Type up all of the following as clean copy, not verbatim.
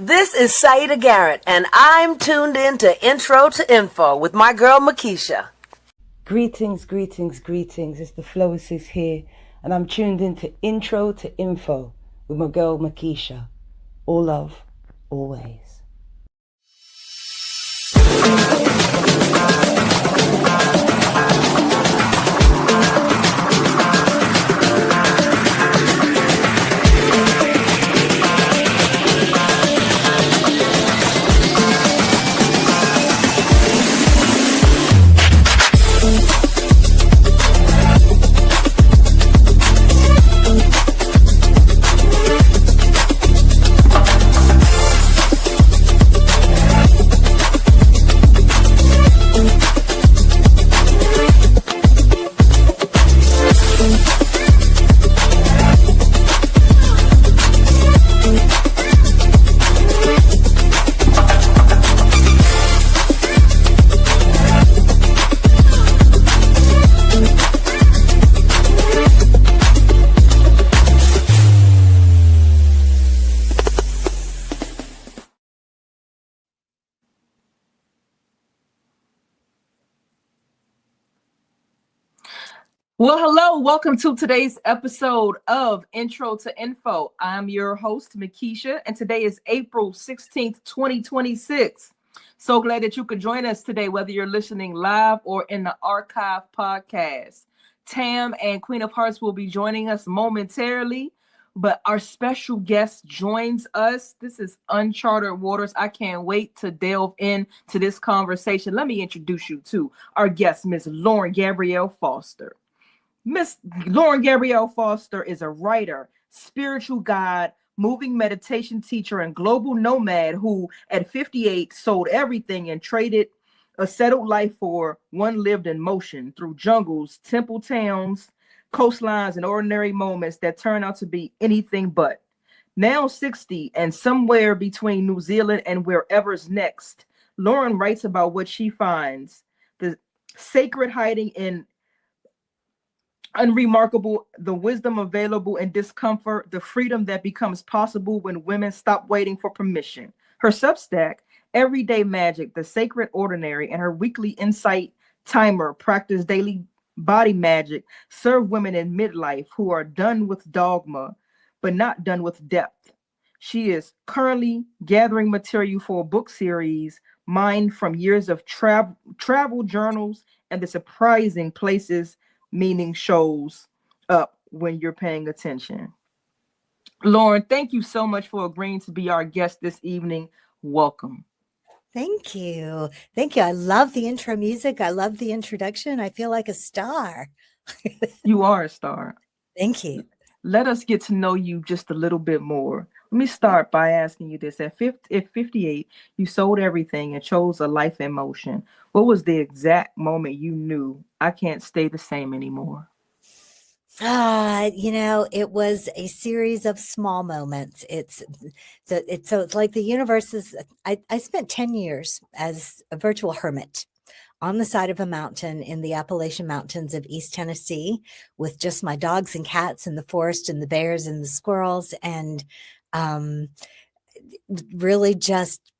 This is Saida Garrett, and I'm tuned in to Intro to Info with my girl Mikeisha. Greetings, greetings, greetings. It's the Flowesses here, and I'm tuned into Intro to Info with my girl Mikeisha. All love, always. Well, hello. Welcome to today's episode of Intro to Info. I'm your host, Mikeisha, and today is April 16th, 2026. So glad that you could join us today, whether you're listening live or in the archive podcast. Tam and Queen of Hearts will be joining us momentarily, but our special guest joins us. This is uncharted waters. I can't wait to delve into this conversation. Let me introduce you to our guest, Ms. Lauren Gabrielle Foster. Miss Lauren Gabrielle Foster is a writer, spiritual guide, moving meditation teacher, and global nomad who, at 58, sold everything and traded a settled life for one lived in motion through jungles, temple towns, coastlines, and ordinary moments that turn out to be anything but. Now 60 and somewhere between New Zealand and wherever's next, Lauren writes about what she finds, the sacred hiding in unremarkable, the wisdom available in discomfort, the freedom that becomes possible when women stop waiting for permission. Her Substack, Everyday Magic, The Sacred Ordinary, and her weekly insight timer, Practice Daily Body Magic, serve women in midlife who are done with dogma, but not done with depth. She is currently gathering material for a book series, mined from years of travel journals and the surprising places meaning shows up when you're paying attention. Lauren, thank you so much for agreeing to be our guest this evening. Welcome. Thank you. Thank you. I love the intro music. I love the introduction. I feel like a star. You are a star. Thank you. Let us get to know you just a little bit more. Let me start by asking you this. At 58, you sold everything and chose a life in motion. What was the exact moment you knew I can't stay the same anymore? It was a series of small moments. It's like the universe is, I spent 10 years as a virtual hermit on the side of a mountain in the Appalachian Mountains of East Tennessee with just my dogs and cats in the forest and the bears and the squirrels, and really just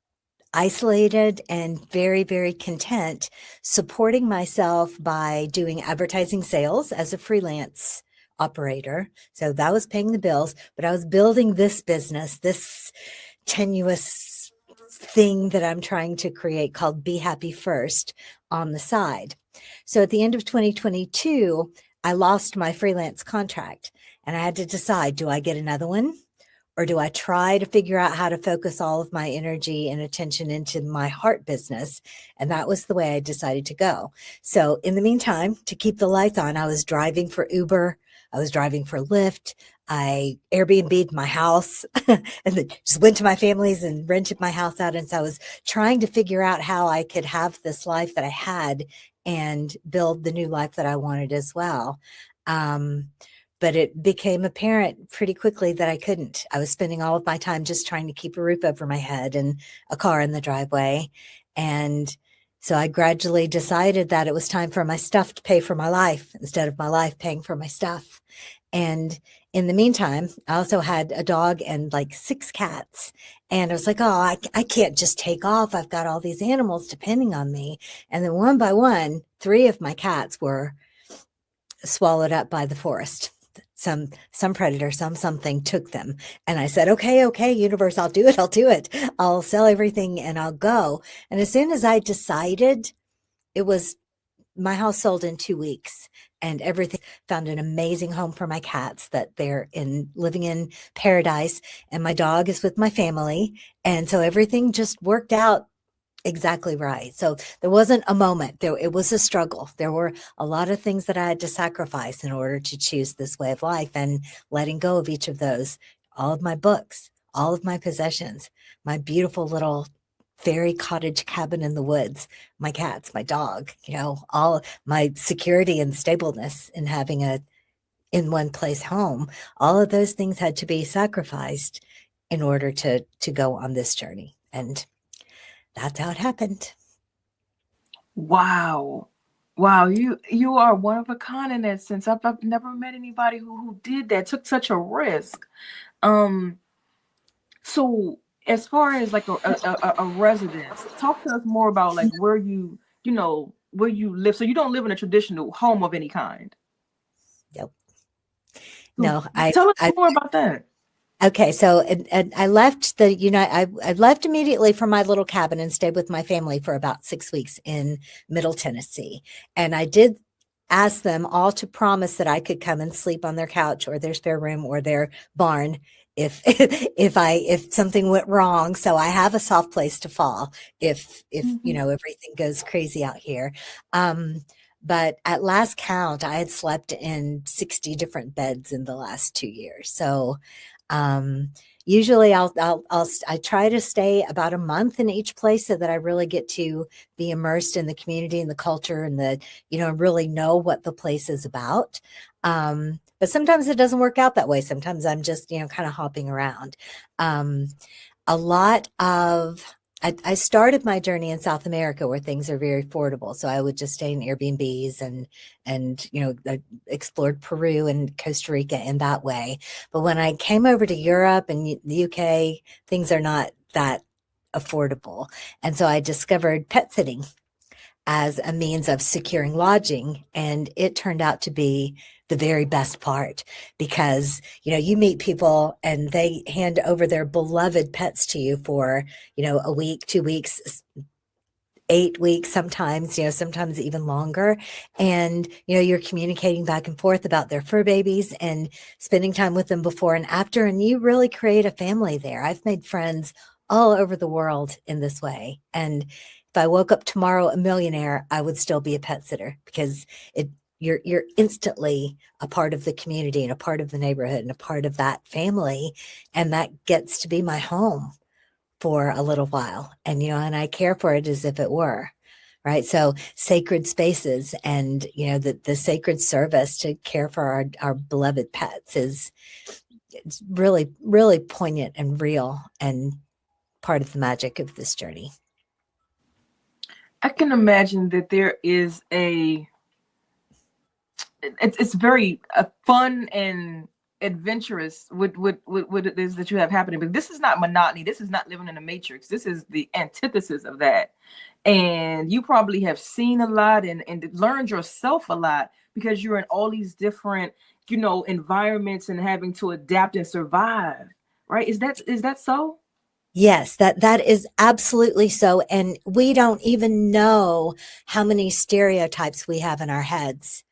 isolated and very, very content, supporting myself by doing advertising sales as a freelance operator. So that was paying the bills, but I was building this business, this tenuous thing that I'm trying to create called Be Happy First on the side. So at the end of 2022, I lost my freelance contract and I had to decide, do I get another one? Or do I try to figure out how to focus all of my energy and attention into my heart business? And that was the way I decided to go. So in the meantime, to keep the lights on, I was driving for Uber. I was driving for Lyft. I Airbnb'd my house and then just went to my family's and rented my house out. And so I was trying to figure out how I could have this life that I had and build the new life that I wanted as well. But it became apparent pretty quickly that I couldn't. I was spending all of my time just trying to keep a roof over my head and a car in the driveway. And so I gradually decided that it was time for my stuff to pay for my life instead of my life paying for my stuff. And in the meantime, I also had a dog and like 6 cats. And I was like, oh, I can't just take off. I've got all these animals depending on me. And then one by one, 3 of my cats were swallowed up by the forest. Some predator, something took them. And I said, okay, universe, I'll do it. I'll sell everything and I'll go. And as soon as I decided, it was my house sold in 2 weeks, and everything. Found an amazing home for my cats that they're living in paradise, and my dog is with my family. And so everything just worked out exactly right. So there wasn't a moment there. It was a struggle. There were a lot of things that I had to sacrifice in order to choose this way of life, and letting go of each of those, all of my books, all of my possessions, my beautiful little fairy cottage cabin in the woods, my cats, my dog, all my security and stableness in having a in one place home. All of those things had to be sacrificed in order to go on this journey. And that's how it happened. Wow. You are one of a kind in that sense. I've never met anybody who did that, took such a risk. So as far as like a residence, talk to us more about like where you live. So you don't live in a traditional home of any kind. Nope. So No, tell us more about that. Okay, so and I left I left immediately from my little cabin and stayed with my family for about 6 weeks in Middle Tennessee. And I did ask them all to promise that I could come and sleep on their couch or their spare room or their barn if if something went wrong. So I have a soft place to fall if everything goes crazy out here. But at last count, I had slept in 60 different beds in the last 2 years. So usually I try to stay about a month in each place so that I really get to be immersed in the community and the culture and really know what the place is about. But sometimes it doesn't work out that way. Sometimes I'm just, kind of hopping around. A lot of I started my journey in South America where things are very affordable. So I would just stay in Airbnbs and I explored Peru and Costa Rica in that way. But when I came over to Europe and the UK, things are not that affordable. And so I discovered pet sitting as a means of securing lodging. And it turned out to be the very best part because, you meet people and they hand over their beloved pets to you for, a week, 2 weeks, 8 weeks, sometimes even longer. And, you're communicating back and forth about their fur babies and spending time with them before and after. And you really create a family there. I've made friends all over the world in this way. And if I woke up tomorrow a millionaire, I would still be a pet sitter because you're instantly a part of the community and a part of the neighborhood and a part of that family. And that gets to be my home for a little while. And, and I care for it as if it were. Right. So sacred spaces and, the sacred service to care for our beloved pets it's really, really poignant and real and part of the magic of this journey. I can imagine that there is it's very fun and adventurous with what it is that you have happening. But this is not monotony. This is not living in a matrix. This is the antithesis of that. And you probably have seen a lot and learned yourself a lot because you're in all these different, environments and having to adapt and survive. Right? Is that so? Yes, that is absolutely so. And we don't even know how many stereotypes we have in our heads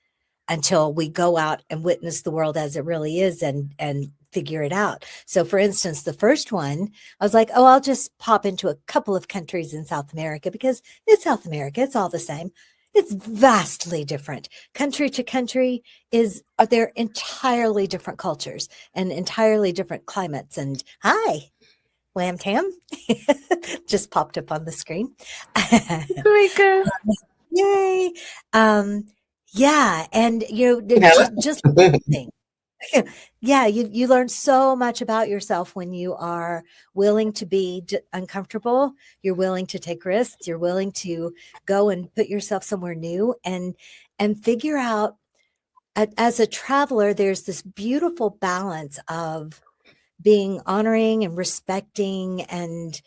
until we go out and witness the world as it really is and figure it out. So for instance, the first one, I was like, oh, I'll just pop into a couple of countries in South America because it's South America. It's all the same. It's vastly different. Country to country are there entirely different cultures and entirely different climates. And hi, Lamb Tam just popped up on the screen. Yay. Yeah. And just yeah, you learn so much about yourself when you are willing to be uncomfortable. You're willing to take risks. You're willing to go and put yourself somewhere new and figure out as a traveler, there's this beautiful balance of being honoring and respecting and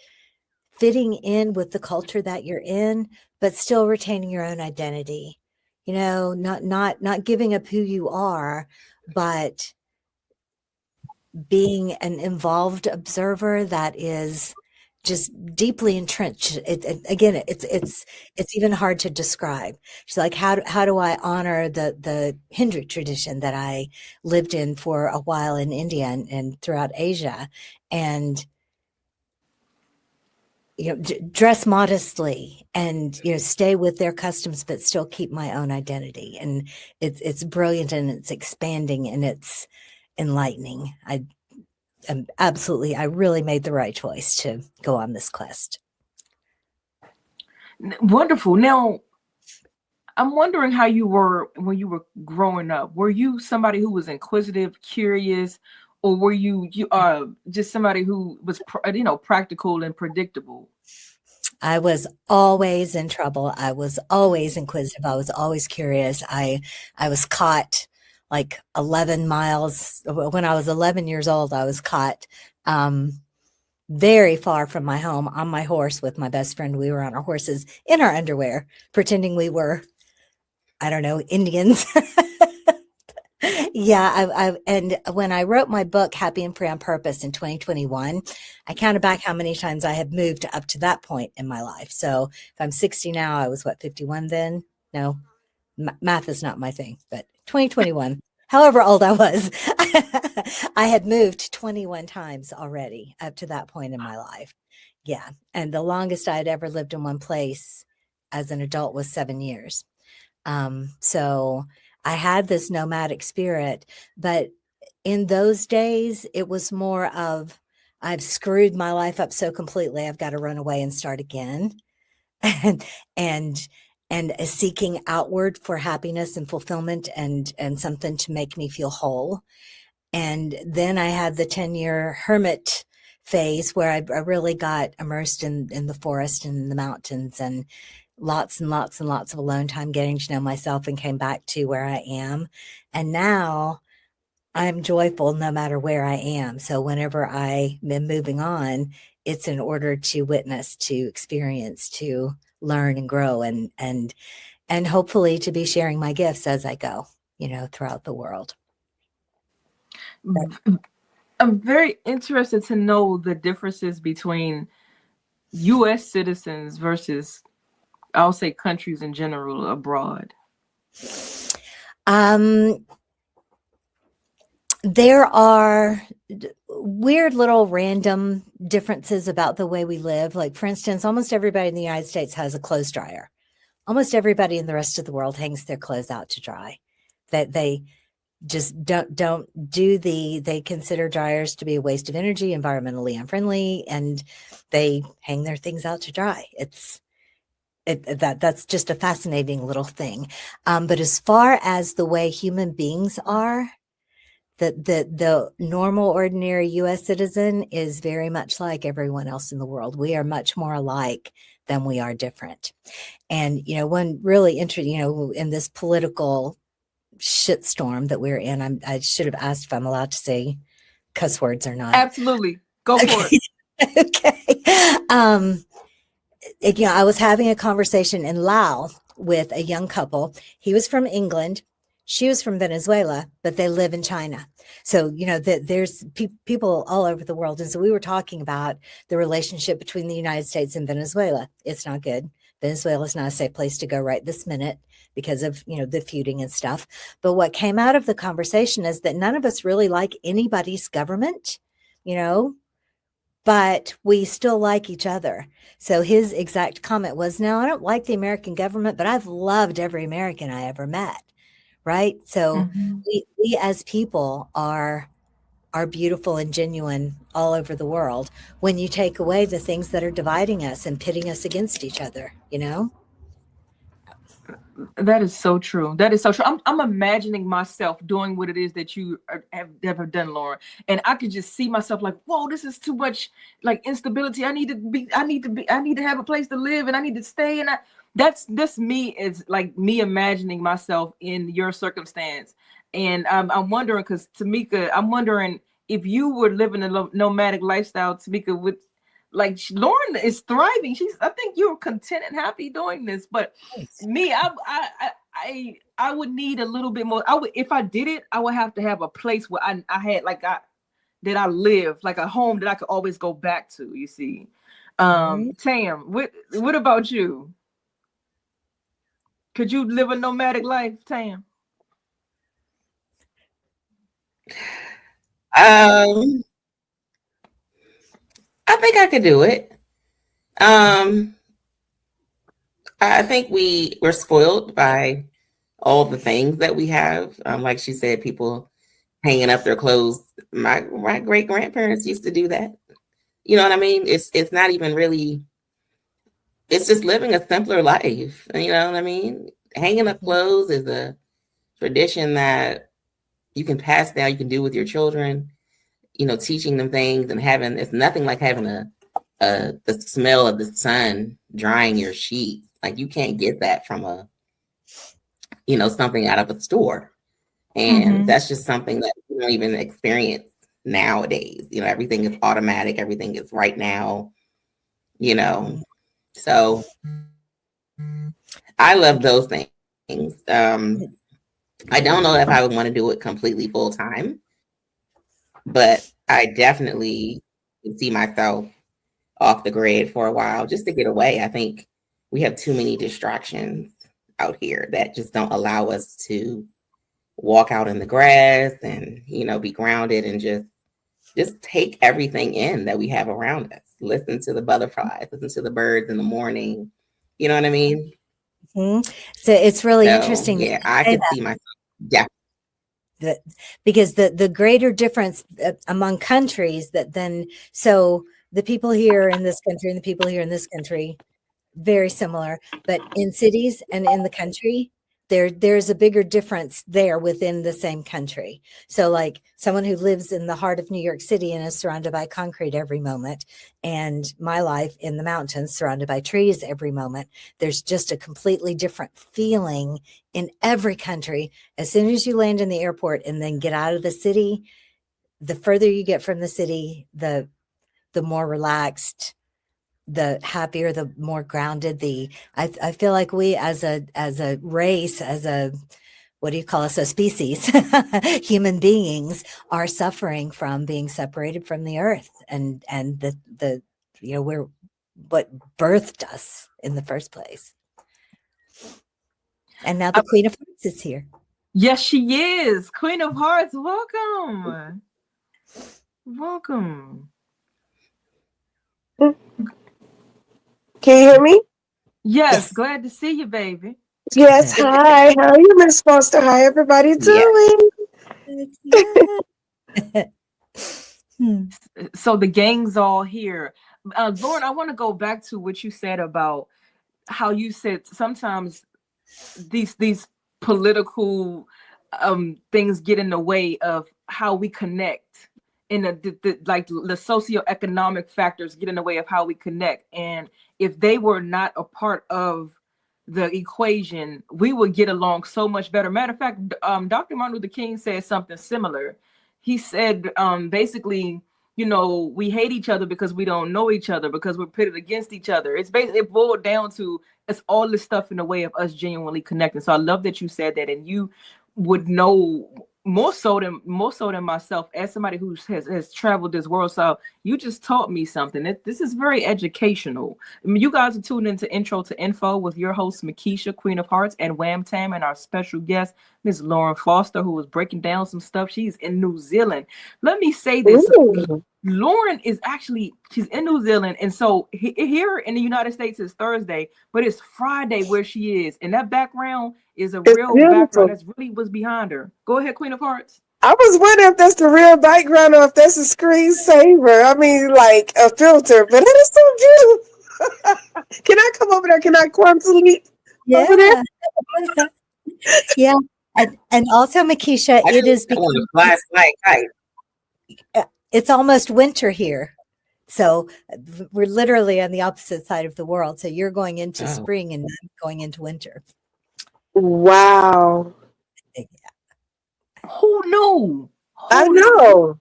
fitting in with the culture that you're in, but still retaining your own identity. Not giving up who you are, but being an involved observer that is just deeply entrenched. Again, it's even hard to describe. She's like, how do I honor the Hindu tradition that I lived in for a while in India and throughout Asia, and dress modestly and stay with their customs, but still keep my own identity. And it's brilliant, and it's expanding, and it's enlightening. I really made the right choice to go on this quest. Wonderful. Now, I'm wondering how you were when you were growing up. Were you somebody who was inquisitive, curious, or were you just somebody who was practical and predictable? I was always in trouble. I was always inquisitive. I was always curious. I was caught like 11 miles when I was 11 years old. I was caught very far from my home on my horse with my best friend. We were on our horses in our underwear, pretending we were, I don't know, Indians. Yeah, and when I wrote my book, Happy and Free on Purpose, in 2021, I counted back how many times I have moved up to that point in my life. So if I'm 60 now, I was 51 then? No, math is not my thing, but 2021, however old I was, I had moved 21 times already up to that point in my life. Yeah, and the longest I had ever lived in one place as an adult was 7 years. So I had this nomadic spirit, but in those days, it was more of, I've screwed my life up so completely, I've got to run away and start again. and and seeking outward for happiness and fulfillment and something to make me feel whole. And then I had the 10-year hermit phase where I really got immersed in the forest and the mountains, and lots and lots and lots of alone time getting to know myself, and came back to where I am. And now I'm joyful no matter where I am. So whenever I am moving on, it's in order to witness, to experience, to learn and grow, and hopefully to be sharing my gifts as I go, throughout the world. I'm very interested to know the differences between U.S. citizens versus, I'll say, countries in general abroad. There are weird little random differences about the way we live. Like, for instance, almost everybody in the United States has a clothes dryer. Almost everybody in the rest of the world hangs their clothes out to dry. That they just don't do they consider dryers to be a waste of energy, environmentally unfriendly, and they hang their things out to dry. That's just a fascinating little thing. But as far as the way human beings are, the normal, ordinary U.S. citizen is very much like everyone else in the world. We are much more alike than we are different. And, one really interesting, in this political shitstorm that we're in, I should have asked if I'm allowed to say cuss words or not. Absolutely. Go for it. Okay. I was having a conversation in Laos with a young couple. He was from England. She was from Venezuela, but they live in China. So, there's people all over the world. And so we were talking about the relationship between the United States and Venezuela. It's not good. Venezuela is not a safe place to go right this minute because of, the feuding and stuff. But what came out of the conversation is that none of us really like anybody's government, but we still like each other. So his exact comment was, no, I don't like the American government, but I've loved every American I ever met. Right. So we as people are beautiful and genuine all over the world when you take away the things that are dividing us and pitting us against each other, That is so true. That is so true. I'm imagining myself doing what it is that you have ever done, Lauren, and I could just see myself like, whoa, this is too much like instability. I need to have a place to live, and I need to stay. And that's me. Is like me imagining myself in your circumstance, and I'm wondering because Tamika, I'm wondering if you were living a nomadic lifestyle, Tamika, with like Lauren is thriving. I think you're content and happy doing this, but me, I would need a little bit more. I would, if I did it, I would have to have a place where I had like that I live, like a home that I could always go back to. You see, Tam, what about you? Could you live a nomadic life, Tam? I think I could do it. I think we're spoiled by all the things that we have. Like she said, people hanging up their clothes. My great grandparents used to do that. You know what I mean? It's not even really. It's just living a simpler life. You know what I mean? Hanging up clothes is a tradition that you can pass down. You can do with your children. You know, teaching them things and having. It's nothing like having the smell of the sun drying your sheets. Like you can't get that from something out of a store. And that's just something that you don't even experience nowadays. You know, everything is automatic. Everything is right now, So I love those things. I don't know if I would want to do it completely full time, but I definitely can see myself off the grid for a while just to get away. I think we have too many distractions out here that just don't allow us to walk out in the grass and, be grounded and just take everything in that we have around us. Listen to the butterflies, listen to the birds in the morning. You know what I mean? Mm-hmm. So it's really interesting. Yeah, I could see myself. Yeah. Because the greater difference among countries so the people here in this country and the people here in this country, very similar, but in cities and in the country, there's a bigger difference there within the same country. So like someone who lives in the heart of New York City and is surrounded by concrete every moment, and my life in the mountains surrounded by trees every moment, there's just a completely different feeling in every country. As soon as you land in the airport and then get out of the city, the further you get from the city, the more relaxed, the happier, the more grounded. I feel like we as a race, what do you call us, a species, human beings are suffering from being separated from the earth and the we're what birthed us in the first place. And now the Queen of Hearts is here. Yes, she is. Queen of Hearts, welcome. Welcome. Can you hear me? Yes, glad to see you, baby. Yes, hi. How are you, Miss Foster? How everybody doing? So the gang's all here. Lauren, I want to go back to what you said about how you said sometimes these political things get in the way of how we connect, and the socioeconomic factors get in the way of how we connect. And if they were not a part of the equation, we would get along so much better. Matter of fact, Dr. Martin Luther King said something similar. He said, basically, we hate each other because we don't know each other, because we're pitted against each other. It's basically, it boiled down to, it's all this stuff in the way of us genuinely connecting. So I love that you said that, and you would know more so than myself, as somebody who has traveled this world. So you just taught me something. This is very educational. I mean, you guys are tuned into Intro to Info with your host Mikeisha, Queen of Hearts, and Wham Tam, and our special guest Miss Lauren Foster, who was breaking down some stuff. She's in New Zealand. Let me say this. Ooh. Lauren is she's in New Zealand, and so here in the United States is Thursday, but it's Friday where she is, and that background is It's real beautiful. background. That's really what's behind her. Go ahead, Queen of Hearts. I was wondering if that's the real background or if that's a screensaver. I mean, like a filter, but it is so beautiful. Can I come over there? Can I quantum leap over there? Yeah. And also, Mikeisha, I it is want to because fly kite. it's almost winter here. So we're literally on the opposite side of the world. So you're going into Oh, spring and I'm going into winter. Wow. Who knew? I Who knew? know.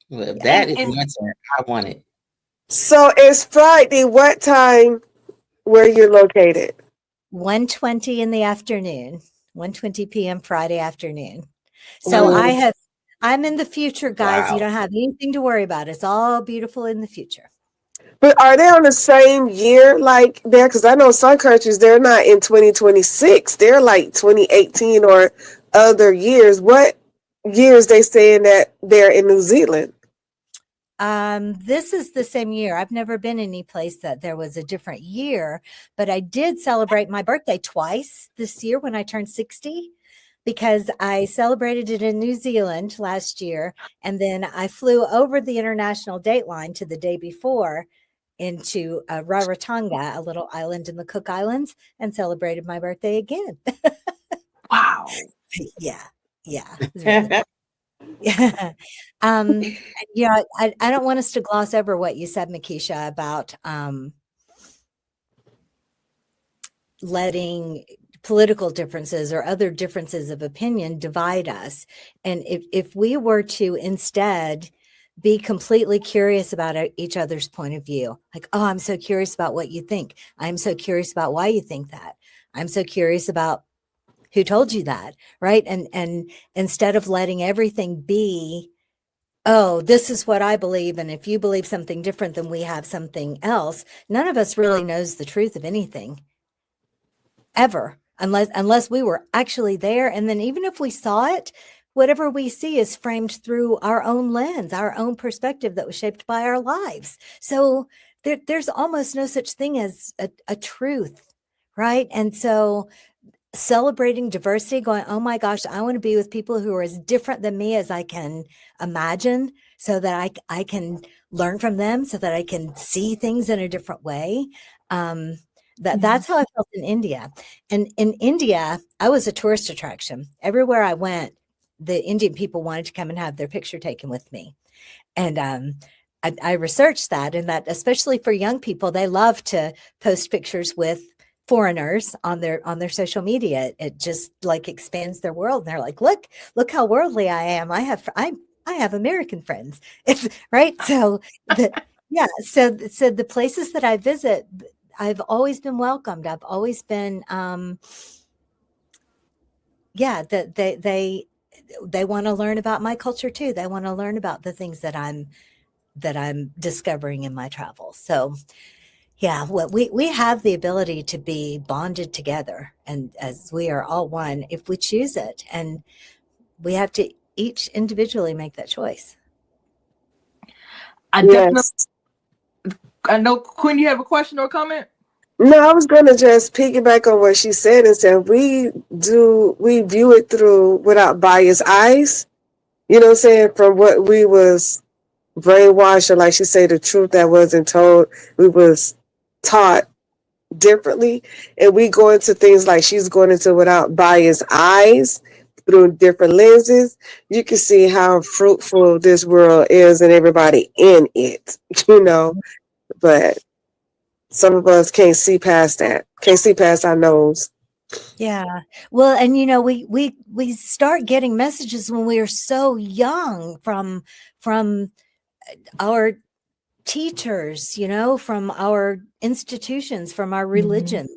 well, if And that is winter, I want it. So it's Friday. What time where you're located? 1:20 in the afternoon, 1:20 p.m. Friday afternoon. So Mm. I'm in the future, guys. You Wow. don't have anything to worry about. It's all beautiful in the future. But are they on the same year like there? Because I know some countries, they're not in 2026. They're like 2018 or other years. What years they saying that they're in New Zealand? This is the same year. I've never been any place that there was a different year, but I did celebrate my birthday twice this year when I turned 60, because I celebrated it in New Zealand last year, and then I flew over the international date line to the day before into Rarotonga, a little island in the Cook Islands, and celebrated my birthday again. wow. Yeah, yeah, it was really cool. Yeah. Um, yeah, I don't want us to gloss over what you said, Mikeisha, about letting political differences or other differences of opinion divide us. And if we were to instead be completely curious about each other's point of view, like, oh, I'm so curious about what you think. I'm so curious about why you think that. I'm so curious about who told you that, right? And instead of letting everything be, oh, this is what I believe, and if you believe something different, then we have something else. None of us really knows the truth of anything ever, unless we were actually there. And then even if we saw it, whatever we see is framed through our own lens, our own perspective that was shaped by our lives. So there's almost no such thing as a truth, right? And so celebrating diversity, going, oh my gosh, I want to be with people who are as different than me as I can imagine, so that I can learn from them, so that I can see things in a different way. That's how I felt in India. And in India, I was a tourist attraction. Everywhere I went, the Indian people wanted to come and have their picture taken with me. And I researched that, and that especially for young people, they love to post pictures with foreigners on their social media. It just like expands their world. And they're like, look how worldly I am. I have American friends. It's right. So so the places that I visit, I've always been welcomed. I've always been that they want to learn about my culture too. They want to learn about the things that I'm discovering in my travels. So yeah, well, we have the ability to be bonded together, and as we are all one, if we choose it, and we have to each individually make that choice. I Yes. know, Quinn, you have a question or comment? No, I was gonna just piggyback on what she said and said we view it through without biased eyes. You know what I'm saying? From what we was brainwashed, or like she said, the truth that wasn't told, we was taught differently, and we go into things like she's going into without biased eyes through different lenses. You can see how fruitful this world is and everybody in it, but some of us can't see past that, can't see past our nose. Yeah. Well, and we start getting messages when we are so young from our teachers, from our institutions, from our religions,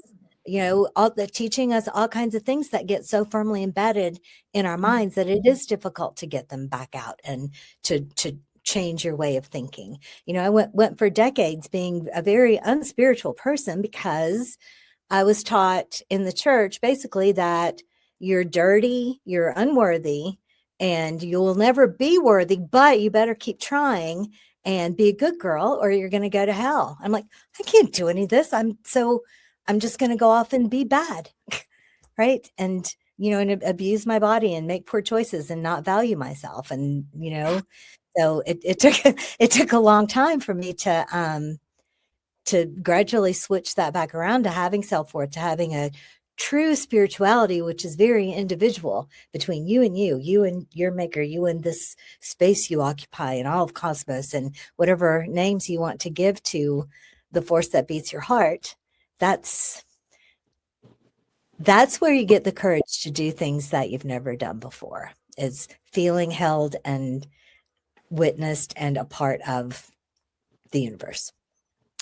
all the teaching us all kinds of things that get so firmly embedded in our minds that it is difficult to get them back out and to change your way of thinking. I went for decades being a very unspiritual person because I was taught in the church basically that you're dirty, you're unworthy, and you will never be worthy, but you better keep trying and be a good girl or you're going to go to hell. I'm like, I can't do any of this. I'm just going to go off and be bad. Right. And, and abuse my body and make poor choices and not value myself. And, so it took a long time for me to gradually switch that back around to having self-worth, to having a true spirituality, which is very individual between you and your maker, you and this space you occupy and all of cosmos and whatever names you want to give to the force that beats your heart. That's where you get the courage to do things that you've never done before, is feeling held and witnessed and a part of the universe.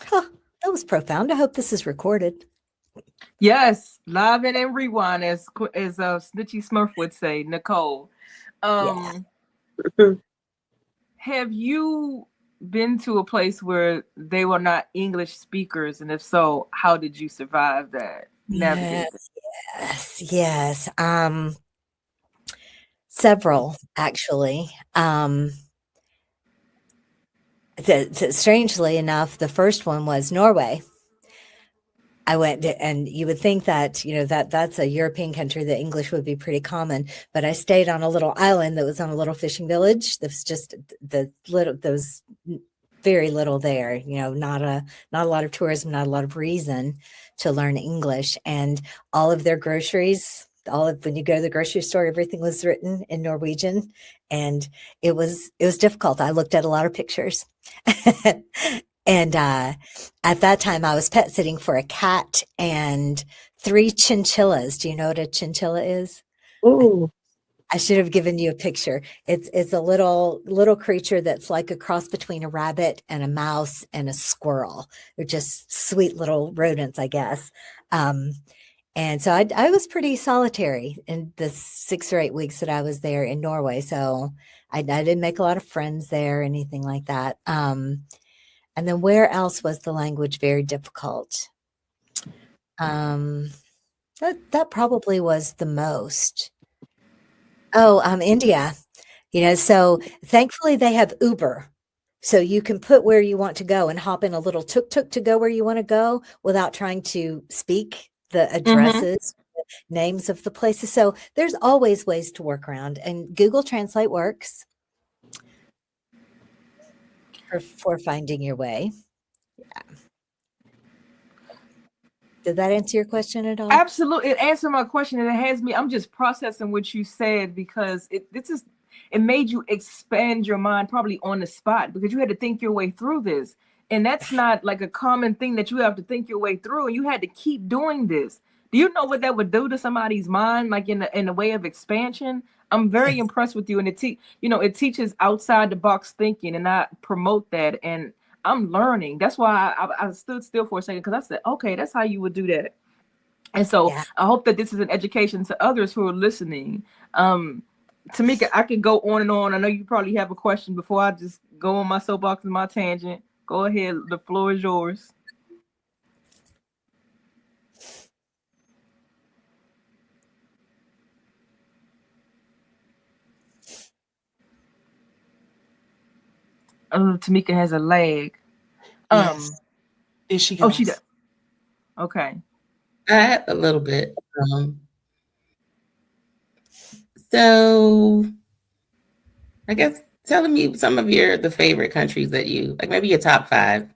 Huh, that was profound. I hope this is recorded. Yes, live and in rewind, as Snitchy Smurf would say, Nicole. Have you been to a place where they were not English speakers, and if so, how did you survive that? Yes. Several, actually. Strangely enough, the first one was Norway. I went, and you would think that, that's a European country, that English would be pretty common, but I stayed on a little island that was on a little fishing village. That was just there was very little there, not a lot of tourism, not a lot of reason to learn English. And all of their groceries, when you go to the grocery store, everything was written in Norwegian, and it was difficult. I looked at a lot of pictures. And at that time, I was pet sitting for a cat and 3 chinchillas. Do you know what a chinchilla is? Ooh. I should have given you a picture. It's a little creature that's like a cross between a rabbit and a mouse and a squirrel. They're just sweet little rodents, I guess. And so I was pretty solitary in the 6 or 8 weeks that I was there in Norway. So I didn't make a lot of friends there, anything like that. And then where else was the language very difficult? That probably was the most. Oh, India. So thankfully they have Uber. So you can put where you want to go and hop in a little tuk-tuk to go where you want to go without trying to speak the addresses, names of the places. So there's always ways to work around, and Google Translate works for finding your way. Yeah. Did that answer your question at all? Absolutely. It answered my question, and it has me. I'm just processing what you said, because it made you expand your mind probably on the spot, because you had to think your way through this. And that's not like a common thing that you have to think your way through. And you had to keep doing this. Do you know what that would do to somebody's mind, like in the way of expansion? I'm very impressed with you. And it teaches outside the box thinking, and I promote that. And I'm learning. That's why I stood still for a second, because I said, okay, that's how you would do that. And so I hope that this is an education to others who are listening. Tamika, I could go on and on. I know you probably have a question before I just go on my soapbox and my tangent. Go ahead. The floor is yours. Tamika has a lag. Yes. Is she? Oh, she does. Okay. I have a little bit. So I guess telling me some of the favorite countries that you like, maybe your top 5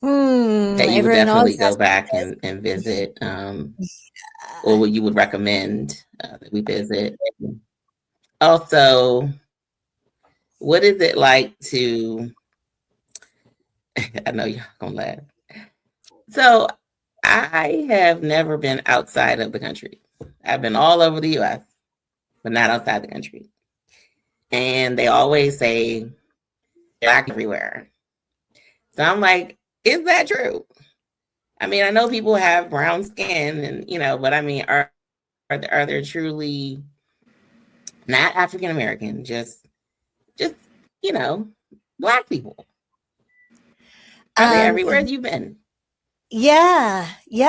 that you would definitely go back and visit, or what you would recommend that we visit. Also, what is it like to, I know you're gonna laugh. So I have never been outside of the country. I've been all over the US, but not outside the country. And they always say Black everywhere. So I'm like, is that true? I mean, I know people have brown skin, and but I mean, are there truly not African American, just Black people? Are they everywhere you've been? Yeah,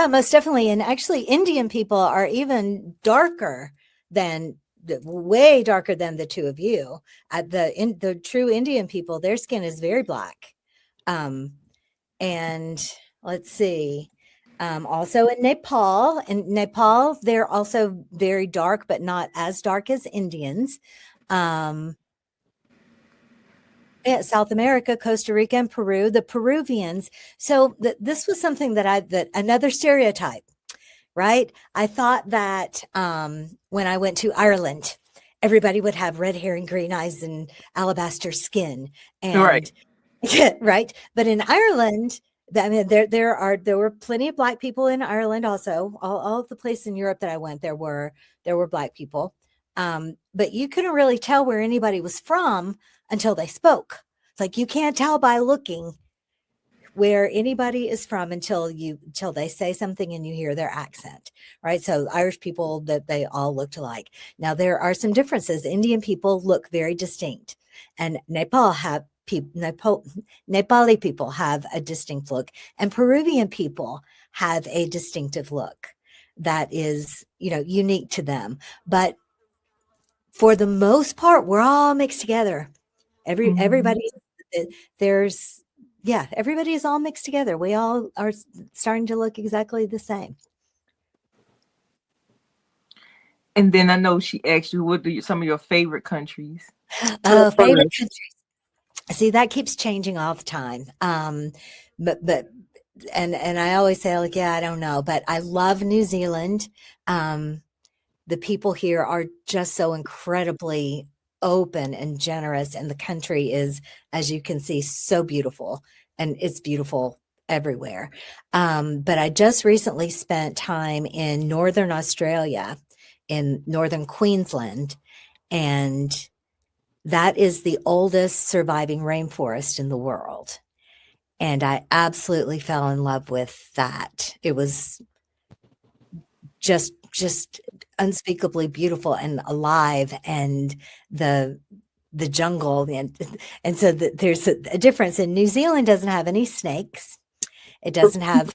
most definitely. And actually, Indian people are even darker way darker than the two of you. The true Indian people, their skin is very black. And let's see. Also in Nepal, they're also very dark, but not as dark as Indians. South America, Costa Rica, and Peru, the Peruvians. So this was something that another stereotype. right? I thought that when I went to Ireland, everybody would have red hair and green eyes and alabaster skin, and Right. right. But in Ireland, I mean, there were plenty of Black people in Ireland. Also, all of the places in Europe that I went, there were Black people. But you couldn't really tell where anybody was from until they spoke. It's like you can't tell by looking where anybody is from until they say something and you hear their accent, right? So Irish people, that they all looked alike. Now there are some differences. Indian people look very distinct, and Nepali people have a distinct look, and Peruvian people have a distinctive look that is, unique to them. But for the most part, we're all mixed together. Everybody, there's, everybody is all mixed together. We all are starting to look exactly the same. And then I know she asked you, what are some of your favorite countries? Favorite countries. See, that keeps changing all the time. But I always say, like, I don't know, but I love New Zealand. The people here are just so incredibly open and generous, and the country is, as you can see, so beautiful, and it's beautiful everywhere. But I just recently spent time in Northern Australia, in Northern Queensland, and that is the oldest surviving rainforest in the world. And I absolutely fell in love with that. It was just unspeakably beautiful and alive, and the jungle, and so there's a difference. In New Zealand doesn't have any snakes. It doesn't have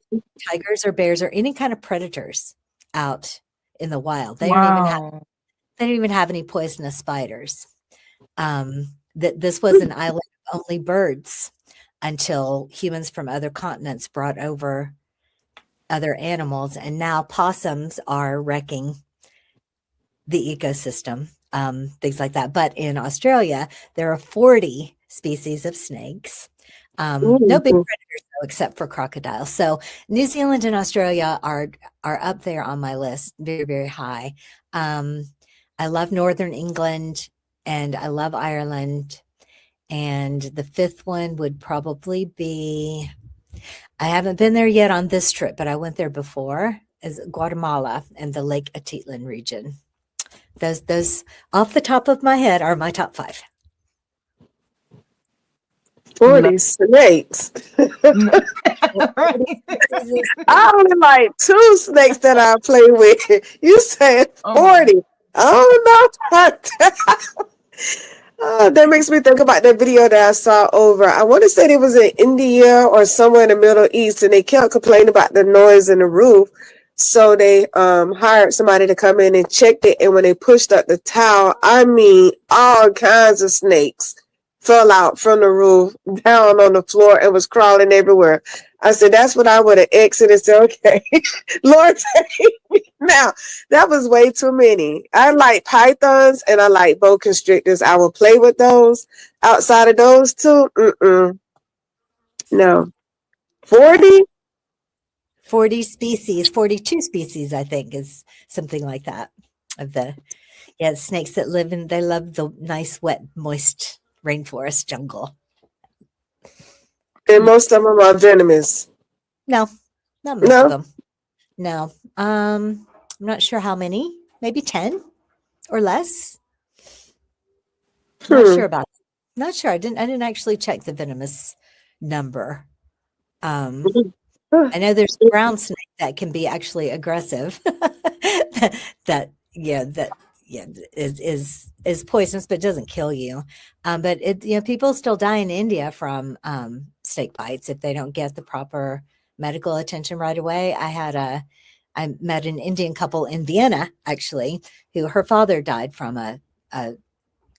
tigers or bears or any kind of predators out in the wild. They don't even have any poisonous spiders. This was an island of only birds until humans from other continents brought over other animals, and now possums are wrecking the ecosystem, things like that. But in Australia, there are 40 species of snakes. No big predators, though, except for crocodiles. So New Zealand and Australia are up there on my list, very, very high. I love Northern England, and I love Ireland. And the fifth one would probably be, I haven't been there yet on this trip, but I went there before, is Guatemala and the Lake Atitlan region. Those off the top of my head are my top 5. 40 snakes. I only like 2 snakes that I play with. You said 40. I don't know about that. That makes me think about the video that I saw over, I want to say it was in India or somewhere in the Middle East, and they kept complaining about the noise in the roof. So they hired somebody to come in and checked it, and when they pushed up the towel, I mean, all kinds of snakes fell out from the roof down on the floor and was crawling everywhere. I said, that's what I would have exited and said, okay, Lord, take me now. That was way too many. I like pythons and I like boa constrictors. I will play with those. Outside of those 2, no. 40? 40 species, 42 species, I think, is something like that, of the snakes that they love the nice, wet, moist rainforest jungle. And most of them are venomous. No, not most of them. No. I'm not sure how many, maybe 10 or less. Not sure about it. Not sure. I didn't actually check the venomous number. I know there's a brown snake that can be actually aggressive. that is poisonous, but doesn't kill you. But people still die in India from snake bites if they don't get the proper medical attention right away. I met an Indian couple in Vienna, actually, who her father died from a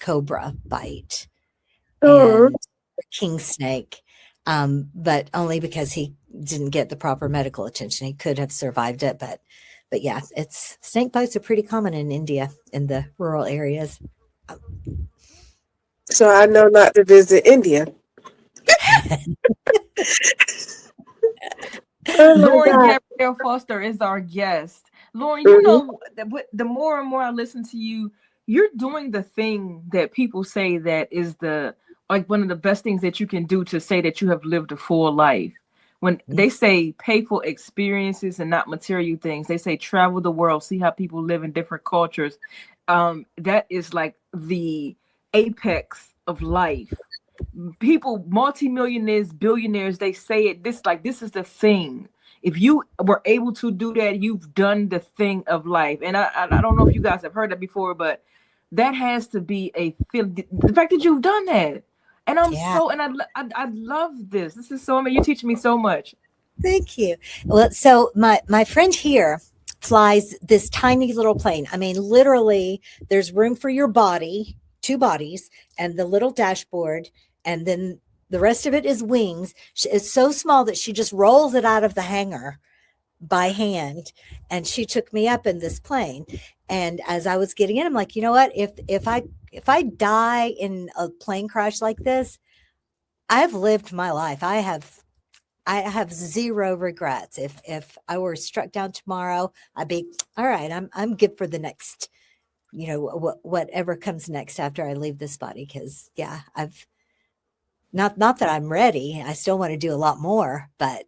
cobra bite and a king snake, but only because he didn't get the proper medical attention. He could have survived it, but yeah, snake bites are pretty common in India, in the rural areas. So I know not to visit India. Lauren Gabrielle Foster is our guest. Lauren, you know, the more and more I listen to you, you're doing the thing that people say that is the like one of the best things that you can do to say that you have lived a full life. When they say pay for experiences and not material things, they say travel the world, see how people live in different cultures. That is like the apex of life. People, multimillionaires, billionaires, they say it this is the thing. If you were able to do that, you've done the thing of life. And I don't know if you guys have heard that before, but that has to be a feel. The fact that you've done that, and I love this. This is so amazing. You're teaching me so much. Thank you. Well, so my friend here flies this tiny little plane. I mean, literally, there's room for your body, 2 bodies, and the little dashboard, and then the rest of it is wings. It's so small that she just rolls it out of the hangar by hand, and she took me up in this plane. And as I was getting in, I'm like, you know what? If I die in a plane crash like this, I've lived my life. I have zero regrets. If I were struck down tomorrow, I'd be all right. I'm good for the next, whatever comes next after I leave this body. Because I've not that I'm ready. I still want to do a lot more, but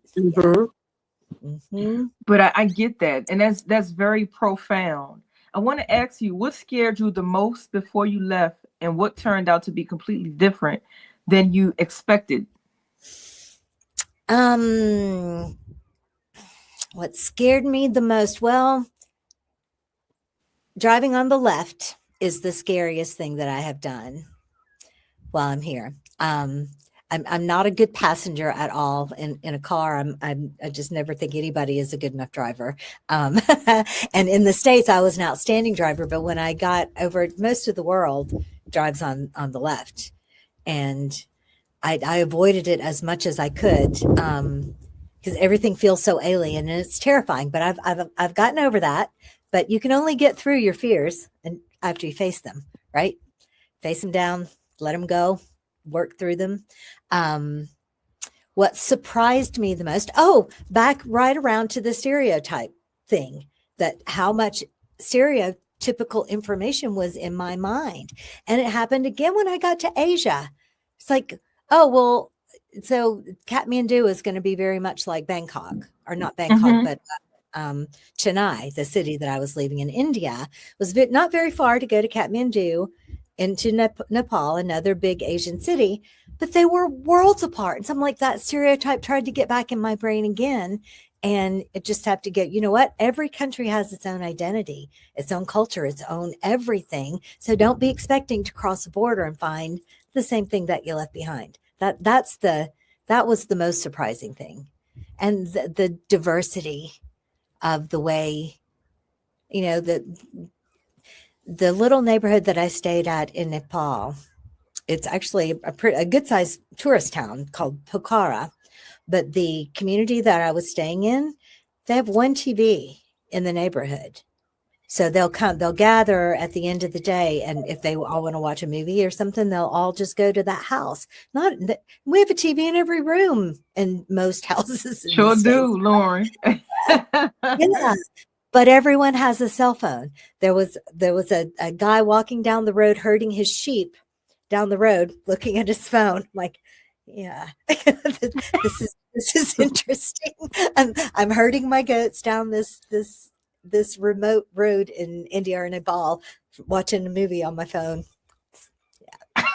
But I get that, and that's very profound. I want to ask you, what scared you the most before you left, and what turned out to be completely different than you expected? What scared me the most? Well, driving on the left is the scariest thing that I have done while I'm here. I'm not a good passenger at all in a car. I just never think anybody is a good enough driver. And in the States, I was an outstanding driver, but when I got over, most of the world drives on the left, and I avoided it as much as I could because everything feels so alien and it's terrifying. But I've gotten over that. But you can only get through your fears and after you face them, right? Face them down, let them go, work through them. What surprised me the most, back right around to the stereotype thing, that how much stereotypical information was in my mind. And it happened again when I got to Asia. It's like, so Kathmandu is going to be very much like Bangkok, or not Bangkok, but Chennai, the city that I was leaving in India, was not very far to go to Kathmandu, into Nepal, another big Asian city, but they were worlds apart. And something like that stereotype tried to get back in my brain again. And it just have to get, you know what? Every country has its own identity, its own culture, its own everything. So don't be expecting to cross a border and find the same thing that you left behind. That was the most surprising thing. And the diversity of the way, the little neighborhood that I stayed at in Nepal, it's actually a good-sized tourist town called Pokhara. But the community that I was staying in, they have one TV in the neighborhood. So they'll gather at the end of the day, and if they all want to watch a movie or something, they'll all just go to that house. We have a TV in every room in most houses. Sure do, Lauren. Yeah. But everyone has a cell phone. There was a guy walking down the road, herding his sheep down the road, looking at his phone. Like, yeah, this is interesting. I'm herding my goats down this remote road in India or Nepal, watching a movie on my phone. Yeah.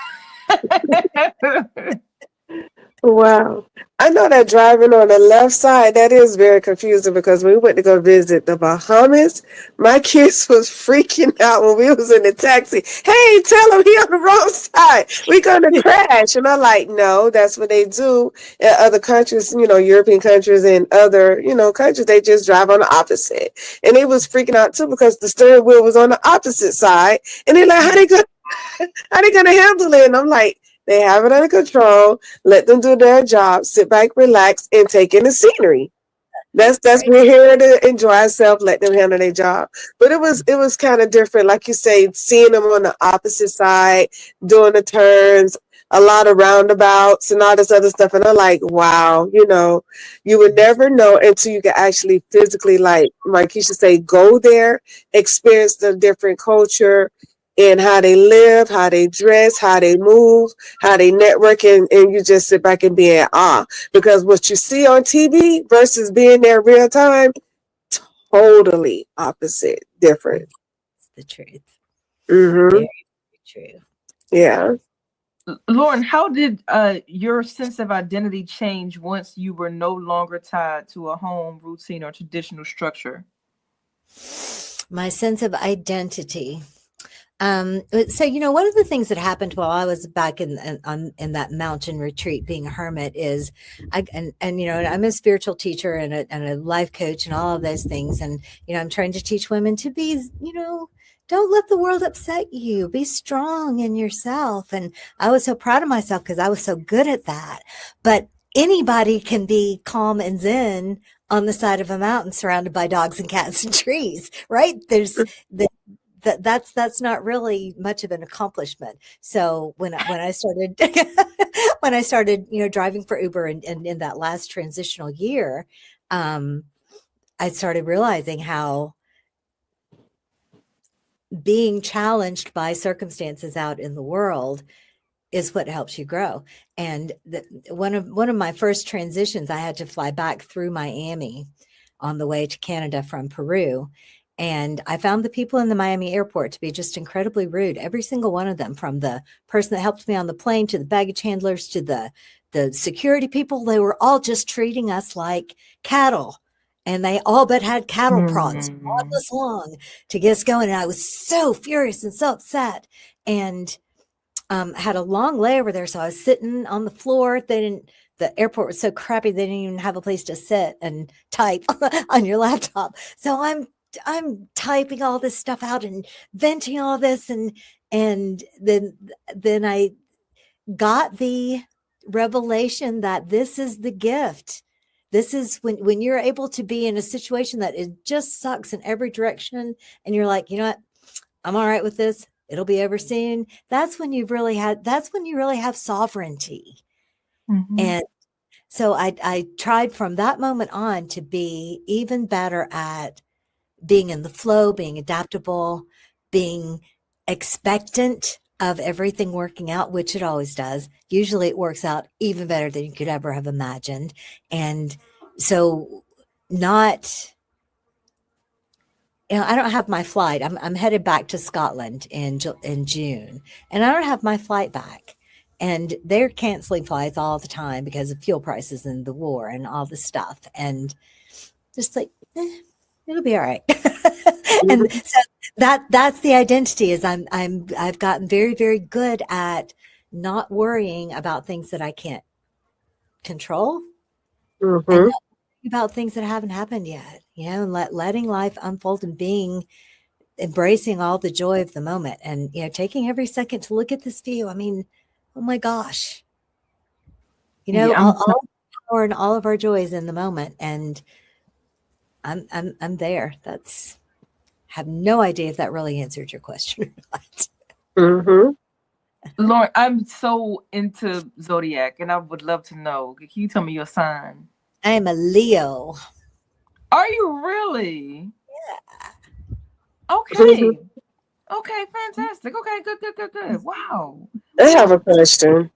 Wow. I know that driving on the left side, that is very confusing, because when we went to go visit the Bahamas, my kids was freaking out when we was in the taxi. Hey, tell them he on the wrong side. We're going to crash. And I'm like, no, that's what they do in other countries, European countries and other, countries. They just drive on the opposite. And they was freaking out too, because the steering wheel was on the opposite side. And they're like, how they gonna handle it? And I'm like, they have it under control. Let them do their job. Sit back, relax, and take in the scenery. That's we're here to enjoy ourselves. Let them handle their job. But it was kind of different, like you say, seeing them on the opposite side, doing the turns, a lot of roundabouts and all this other stuff. And I'm like, wow, you would never know until you can actually physically, like Mikeisha say, go there, experience the different culture and how they live, how they dress, how they move, how they network, and you just sit back and be in awe. Because what you see on TV versus being there real time, totally opposite, different. It's the truth. Mm-hmm. Very, very true. Yeah. Lauren, how did your sense of identity change once you were no longer tied to a home routine or traditional structure? My sense of identity. So one of the things that happened while I was back in that mountain retreat, being a hermit, is I'm a spiritual teacher and a life coach and all of those things, and I'm trying to teach women to be, don't let the world upset you. Be strong in yourself. And I was so proud of myself because I was so good at that. But anybody can be calm and zen on the side of a mountain surrounded by dogs and cats and trees, right? That's not really much of an accomplishment. So when I started when I started driving for Uber and in that last transitional year, I started realizing how being challenged by circumstances out in the world is what helps you grow. And one of my first transitions, I had to fly back through Miami on the way to Canada from Peru. And I found the people in the Miami airport to be just incredibly rude. Every single one of them, from the person that helped me on the plane to the baggage handlers to the security people, they were all just treating us like cattle. And they all but had cattle prods on us long to get us going. And I was so furious and so upset. And had a long layover there. So I was sitting on the floor. The airport was so crappy, they didn't even have a place to sit and type on your laptop. So I'm typing all this stuff out and venting all this. And then I got the revelation that this is the gift. This is when you're able to be in a situation that it just sucks in every direction. And you're like, you know what? I'm all right with this. It'll be over soon. That's when you really have sovereignty. Mm-hmm. And so I tried from that moment on to be even better at being in the flow, being adaptable, being expectant of everything working out, which it always does. Usually it works out even better than you could ever have imagined. And so I don't have my flight. I'm headed back to Scotland in June, and I don't have my flight back. And they're canceling flights all the time because of fuel prices and the war and all this stuff. And just like, it'll be all right. And so that's the identity. Is I've gotten very, very good at not worrying about things that I can't control, and not worrying about things that haven't happened yet. And letting life unfold and embracing all the joy of the moment, and taking every second to look at this view. I mean, oh my gosh, all the power and all of our joys in the moment, and I'm there. Have no idea if that really answered your question or not. Lauren, I'm so into Zodiac, and I would love to know. Can you tell me your sign? I am a Leo. Are you really? Yeah. Okay. Okay, fantastic. Okay, good. Wow. I have a question.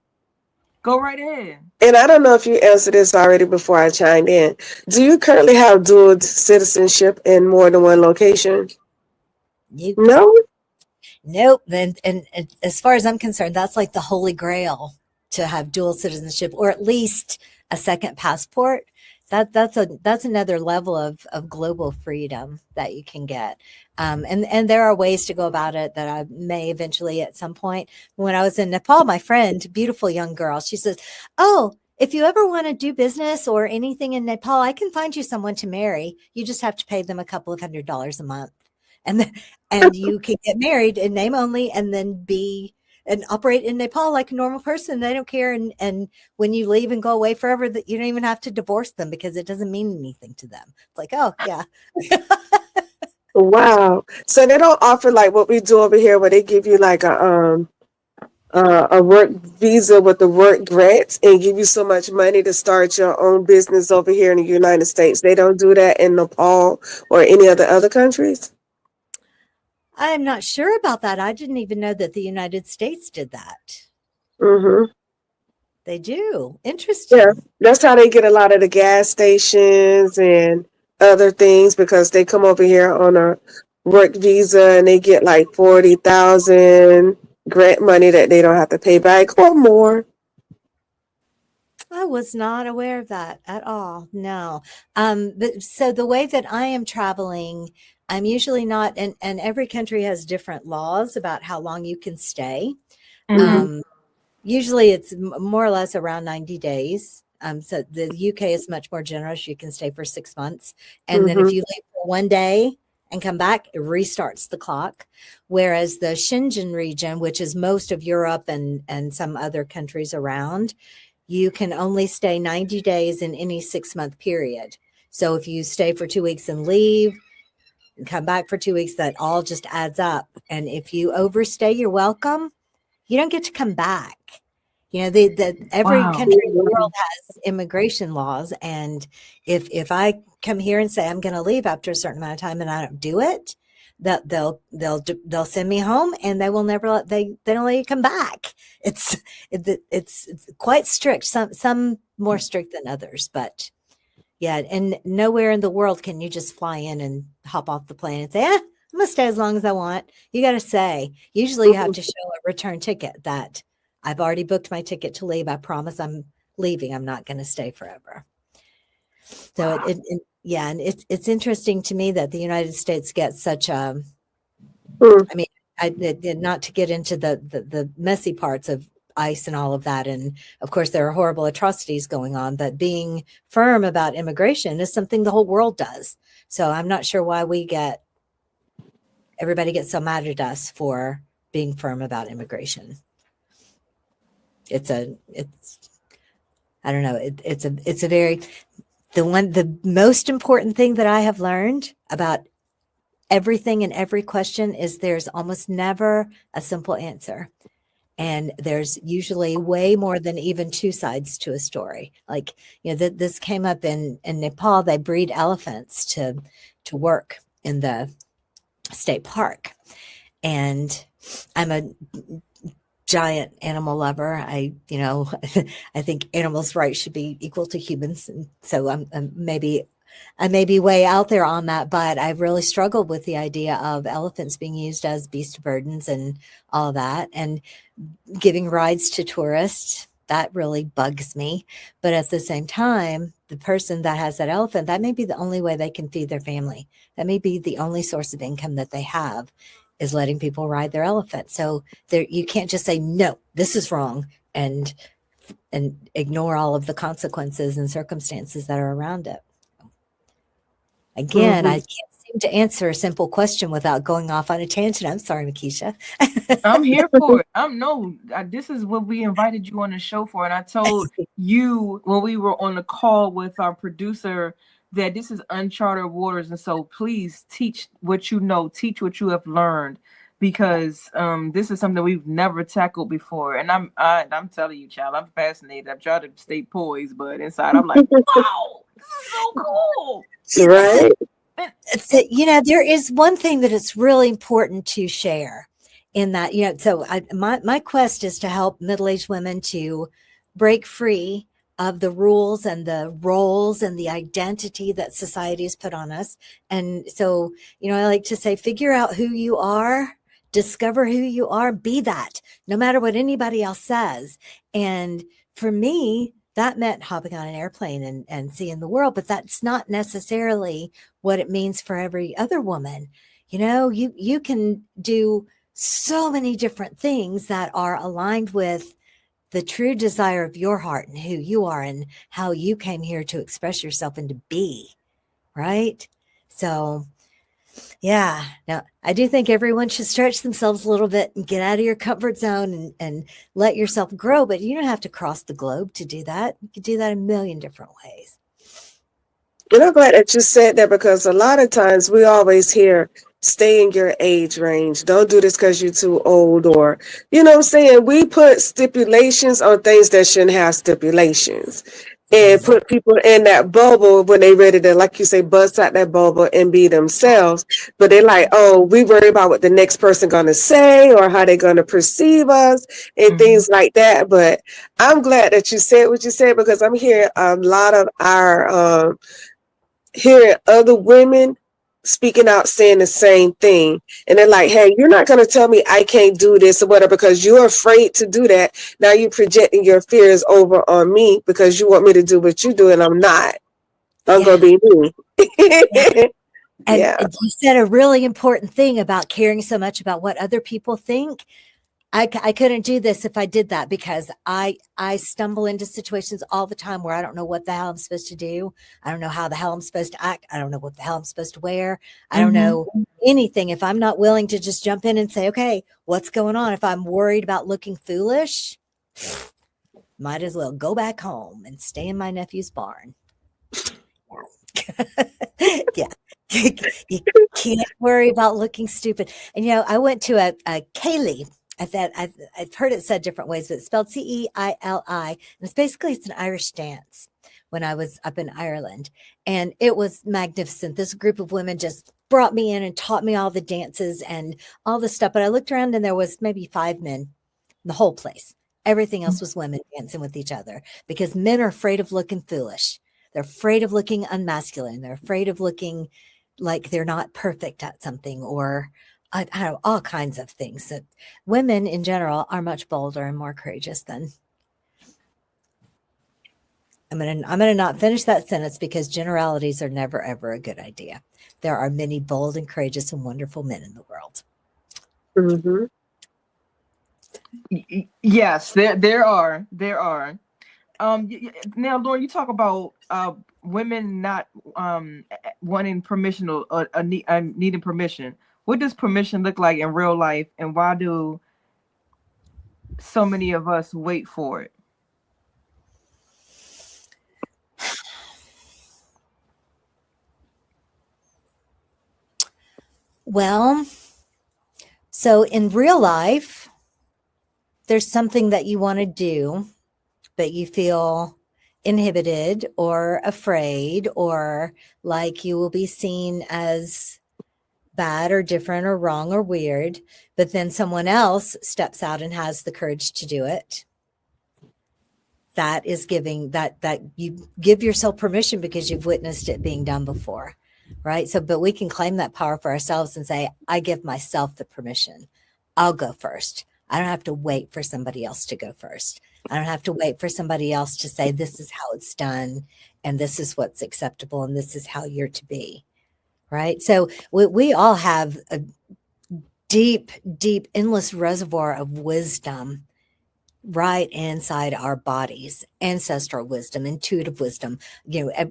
Go right ahead. And I don't know if you answered this already before I chimed in. Do you currently have dual citizenship in more than one location? No? Nope. And as far as I'm concerned, that's like the holy grail, to have dual citizenship, or at least a second passport. That's another level of global freedom that you can get. And there are ways to go about it that I may eventually at some point. When I was in Nepal, my friend, beautiful young girl, she says, "Oh, if you ever want to do business or anything in Nepal, I can find you someone to marry. You just have to pay them a couple of $100s a month. And you can get married in name only, and then operate in Nepal like a normal person. They don't care. And when you leave and go away forever, that you don't even have to divorce them because it doesn't mean anything to them." It's like, oh yeah. Wow. So they don't offer like what we do over here, where they give you like a a work visa with the work grant and give you so much money to start your own business over here in the United States. They don't do that in Nepal or any of the other countries. I'm not sure about that. I didn't even know that the United States did that. Mm-hmm. They do. Interesting. Yeah, that's how they get a lot of the gas stations and other things, because they come over here on a work visa and they get like 40,000 grant money that they don't have to pay back or more. I was not aware of that at all. No. But so the way that I am traveling, I'm usually not, and every country has different laws about how long you can stay. Mhm. Usually it's more or less around 90 days. So the UK is much more generous. You can stay for 6 months. And then if Mm-hmm. you leave for one day and come back, it restarts the clock. Whereas the Schengen region, which is most of Europe and some other countries around, you can only stay 90 days in any 6-month period. So if you stay for 2 weeks and leave and come back for 2 weeks, that all just adds up. And if you overstay your welcome, you don't get to come back. You know, every Wow. country in the world has immigration laws, and if I come here and say I'm going to leave after a certain amount of time and I don't do it, that they'll send me home, and they will never they don't let you come back. It's quite strict. Some more strict than others, but yeah, and nowhere in the world can you just fly in and hop off the plane and say, I'm going to stay as long as I want. You got to say, usually you have to show a return ticket that I've already booked my ticket to leave. I promise I'm leaving. I'm not going to stay forever. So Wow. yeah, and it's interesting to me that the United States gets such a, Mm. I mean, not to get into the messy parts of ICE and all of that. And of course, there are horrible atrocities going on, but being firm about immigration is something the whole world does. So I'm not sure why everybody gets so mad at us for being firm about immigration. I don't know. It's a very, the most important thing that I have learned about everything and every question is there's almost never a simple answer. And there's usually way more than even two sides to a story. Like, this came up in Nepal. They breed elephants to work in the state park. And I'm a giant animal lover. I think animals' rights should be equal to humans. And so I may be way out there on that, but I've really struggled with the idea of elephants being used as beast burdens and all that, and giving rides to tourists. That really bugs me. But at the same time, the person that has that elephant, that may be the only way they can feed their family. That may be the only source of income that they have, is letting people ride their elephant. So you can't just say, no, this is wrong, and ignore all of the consequences and circumstances that are around it. Again, I can't seem to answer a simple question without going off on a tangent. I'm sorry, Mikeisha. I'm here for it. This is what we invited you on the show for. And I told you when we were on the call with our producer that this is uncharted waters. And so please teach what you know, teach what you have learned, because this is something we've never tackled before. And I'm telling you, child, I'm fascinated. I've tried to stay poised, but inside I'm like, wow, this is so cool. Right. There is one thing that it's really important to share in that, so my quest is to help middle-aged women to break free of the rules and the roles and the identity that society has put on us. And so, I like to say, figure out who you are, discover who you are, be that, no matter what anybody else says. And for me, that meant hopping on an airplane and seeing the world, but that's not necessarily what it means for every other woman. You can do so many different things that are aligned with the true desire of your heart and who you are and how you came here to express yourself and to be, right? So, yeah, now I do think everyone should stretch themselves a little bit and get out of your comfort zone and let yourself grow, but you don't have to cross the globe to do that. You can do that a million different ways. And I'm glad that you said that, because a lot of times we always hear stay in your age range. Don't do this because you're too old, or, you know what I'm saying? We put stipulations on things that shouldn't have stipulations, and put people in that bubble when they ready to, like you say, bust out that bubble and be themselves. But they're like, oh, we worry about what the next person gonna say or how they're gonna perceive us and things like that. But I'm glad that you said what you said, because I'm hearing a lot of our hearing other women speaking out saying the same thing, and they're like, hey, you're not going to tell me I can't do this or whatever because you're afraid to do that. Now you're projecting your fears over on me because you want me to do what you do, and I'm not. I'm going to be me. And Yeah. you said a really important thing about caring so much about what other people think. I couldn't do this if I did that, because I stumble into situations all the time where I don't know what the hell I'm supposed to do. I don't know how the hell I'm supposed to act. I don't know what the hell I'm supposed to wear. I don't know anything. If I'm not willing to just jump in and say, okay, what's going on? If I'm worried about looking foolish, might as well go back home and stay in my nephew's barn. Yeah. You can't worry about looking stupid. And, I went to a Ceilidh. I've heard it said different ways, but it's spelled Ceili. And it's an Irish dance when I was up in Ireland. And it was magnificent. This group of women just brought me in and taught me all the dances and all the stuff. But I looked around and there was maybe 5 men in the whole place. Everything else was women dancing with each other, because men are afraid of looking foolish. They're afraid of looking unmasculine. They're afraid of looking like they're not perfect at something, or I don't know, all kinds of things. That women in general are much bolder and more courageous than. I'm gonna not finish that sentence, because generalities are never ever a good idea. There are many bold and courageous and wonderful men in the world. Mm-hmm. Yes, there are. Now, Lauren, you talk about women not wanting permission or needing permission. What does permission look like in real life, and why do so many of us wait for it? Well, so in real life, there's something that you want to do, but you feel inhibited or afraid, or like you will be seen as bad or different or wrong or weird, but then someone else steps out and has the courage to do it. That is giving that you give yourself permission because you've witnessed it being done before, right? So, but we can claim that power for ourselves and say, I give myself the permission. I'll go first. I don't have to wait for somebody else to go first. I don't have to wait for somebody else to say, this is how it's done, and this is what's acceptable, and this is how you're to be. Right. So we all have a deep, deep, endless reservoir of wisdom right inside our bodies, ancestral wisdom, intuitive wisdom,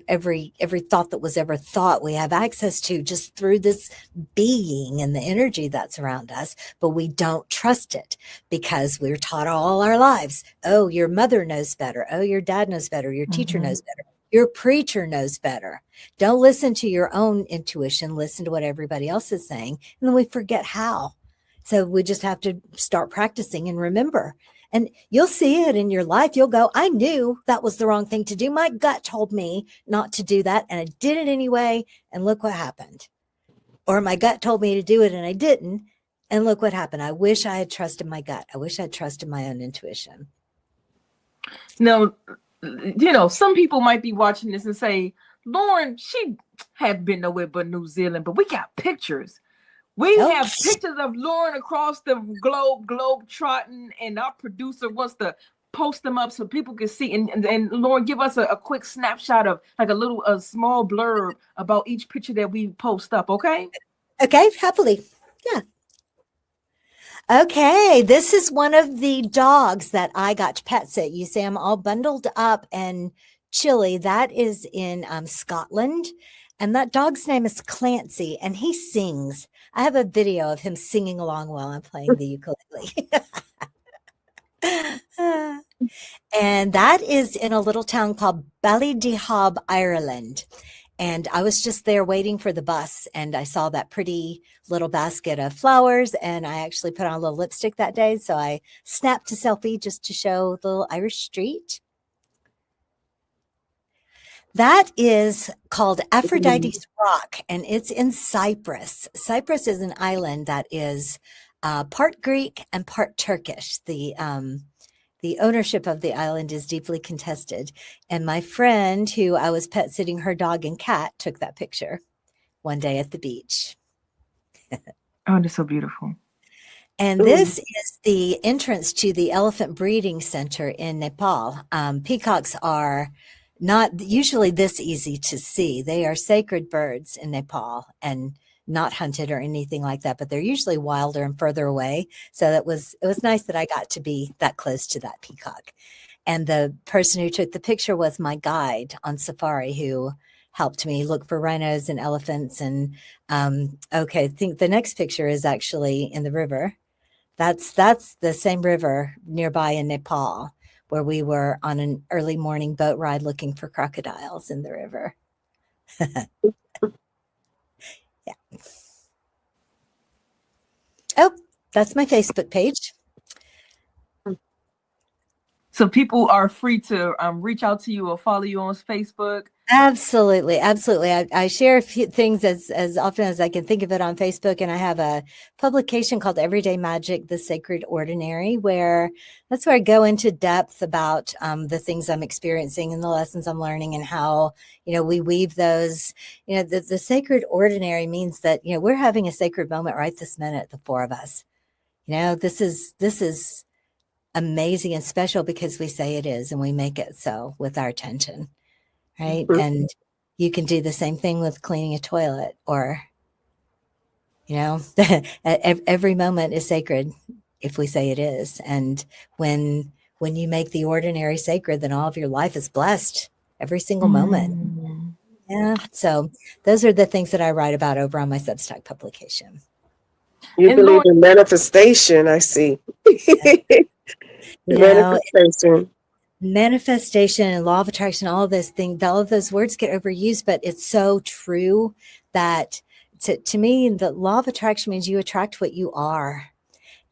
every thought that was ever thought we have access to just through this being and the energy that's around us. But we don't trust it because we're taught all our lives. Oh, your mother knows better. Oh, your dad knows better. Your teacher knows better. Your preacher knows better. Don't listen to your own intuition. Listen to what everybody else is saying. And then we forget how. So we just have to start practicing and remember. And you'll see it in your life. You'll go, I knew that was the wrong thing to do. My gut told me not to do that, and I did it anyway. And look what happened. Or my gut told me to do it and I didn't. And look what happened. I wish I had trusted my gut. I wish I had trusted my own intuition. Now, some people might be watching this and say, Lauren, she have been nowhere but New Zealand, but we got pictures. We have pictures of Lauren across the globe trotting, and our producer wants to post them up so people can see. And Lauren, give us a quick snapshot of like a small blurb about each picture that we post up, okay? Okay, happily. Yeah. Okay, this is one of the dogs that I got to pet sit. You see, I'm all bundled up and chilly. That is in Scotland. And that dog's name is Clancy, and he sings. I have a video of him singing along while I'm playing the ukulele. And that is in a little town called Ballydehob, Ireland. And I was just there waiting for the bus, and I saw that pretty little basket of flowers, and I actually put on a little lipstick that day. So I snapped a selfie just to show the little Irish street. That is called Aphrodite's Rock, and it's in Cyprus. Cyprus is an island that is part Greek and part Turkish. The ownership of the island is deeply contested. And my friend, who I was pet sitting her dog and cat, took that picture one day at the beach. Oh, that's so beautiful. And this is the entrance to the elephant breeding center in Nepal. Peacocks are not usually this easy to see. They are sacred birds in Nepal and not hunted or anything like that, but they're usually wilder and further away. So it was nice that I got to be that close to that peacock. And the person who took the picture was my guide on safari, who helped me look for rhinos and elephants. And okay, I think the next picture is actually in the river. That's the same river nearby in Nepal, where we were on an early morning boat ride looking for crocodiles in the river. Yeah. Oh, that's my Facebook page. So people are free to reach out to you or follow you on Facebook. Absolutely. Absolutely. I share a few things as often as I can think of it on Facebook. And I have a publication called Everyday Magic, The Sacred Ordinary, that's where I go into depth about the things I'm experiencing and the lessons I'm learning and how, we weave those. The sacred ordinary means that, we're having a sacred moment right this minute, the four of us. This is amazing and special because we say it is and we make it so with our attention. Right. And you can do the same thing with cleaning a toilet or, every moment is sacred if we say it is. And when you make the ordinary sacred, then all of your life is blessed every single moment. Yeah. So those are the things that I write about over on my Substack publication. You believe in manifestation, I see. Manifestation and law of attraction, all of those words get overused, but it's so true that to me, the law of attraction means you attract what you are.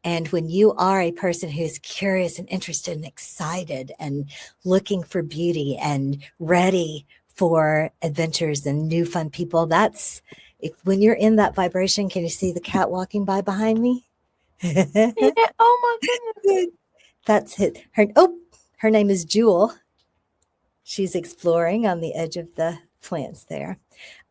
And when you are a person who's curious and interested and excited and looking for beauty and ready for adventures and new fun people, when you're in that vibration, can you see the cat walking by behind me? Yeah, oh my goodness. That's it. Her name is Jewel. She's exploring on the edge of the plants there.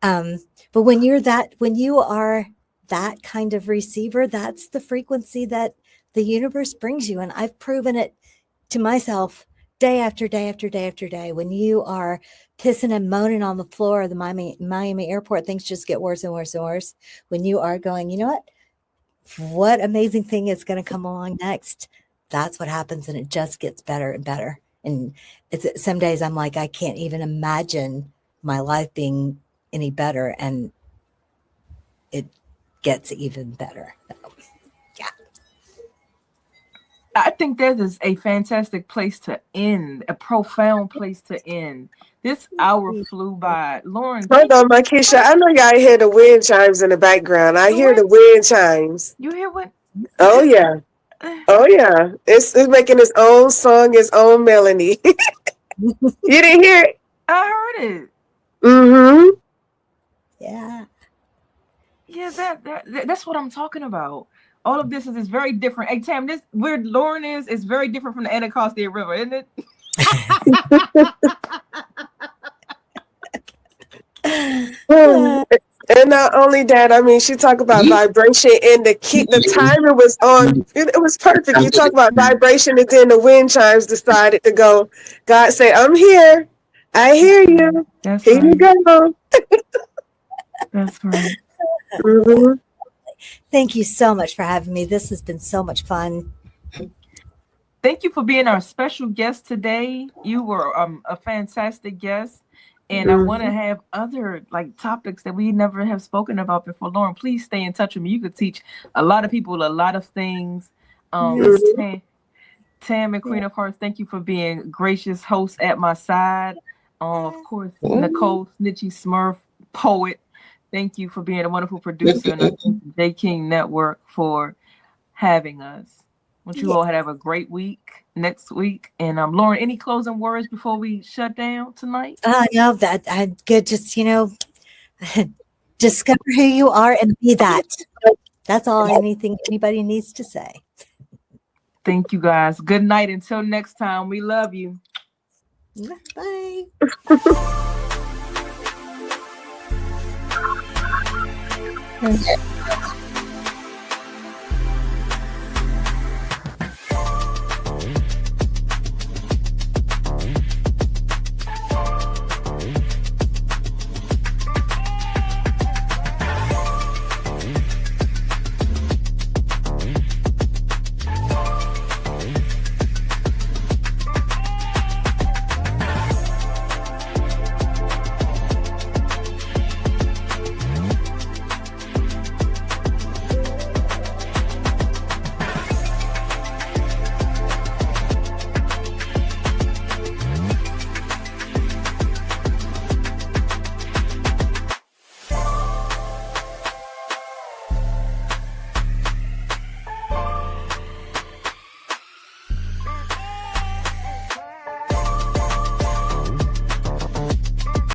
But when you are that kind of receiver, that's the frequency that the universe brings you. And I've proven it to myself day after day after day after day. When you are pissing and moaning on the floor of the Miami airport, things just get worse and worse and worse. When you are going, what amazing thing is going to come along next? That's what happens, and it just gets better and better. And some days I'm like, I can't even imagine my life being any better, and it gets even better. So, yeah. I think that is a fantastic place to end, a profound place to end. This hour flew by. Lauren. Hold on, Mikeisha. I know y'all hear the wind chimes in the background. I hear the wind chimes. You hear what? Oh, yeah. Oh, yeah. It's making its own song, its own melody. You didn't hear it? I heard it. Mm-hmm. Yeah. Yeah, that's what I'm talking about. All of this is very different. Hey, Tam, where Lauren is very different from the Anacostia River, isn't it? And not only that, I mean, she talked about vibration and the timer was on. It was perfect. You talk about vibration and then the wind chimes decided to go. God say, I'm here. I hear you. That's here right. you go. That's right. Mm-hmm. Thank you so much for having me. This has been so much fun. Thank you for being our special guest today. You were a fantastic guest. And I want to have other topics that we never have spoken about before. Lauren, please stay in touch with me. You could teach a lot of people a lot of things. Tam and Queen of Hearts, thank you for being gracious hosts at my side. Of course, Nicole Snitchy Smurf, poet. Thank you for being a wonderful producer, and I thank the J King Network for having us. Want you all to have a great week next week. And Lauren, any closing words before we shut down tonight? No, that I good. Just discover who you are and be that. That's all. Anything anybody needs to say. Thank you, guys. Good night. Until next time. We love you. Bye. Okay.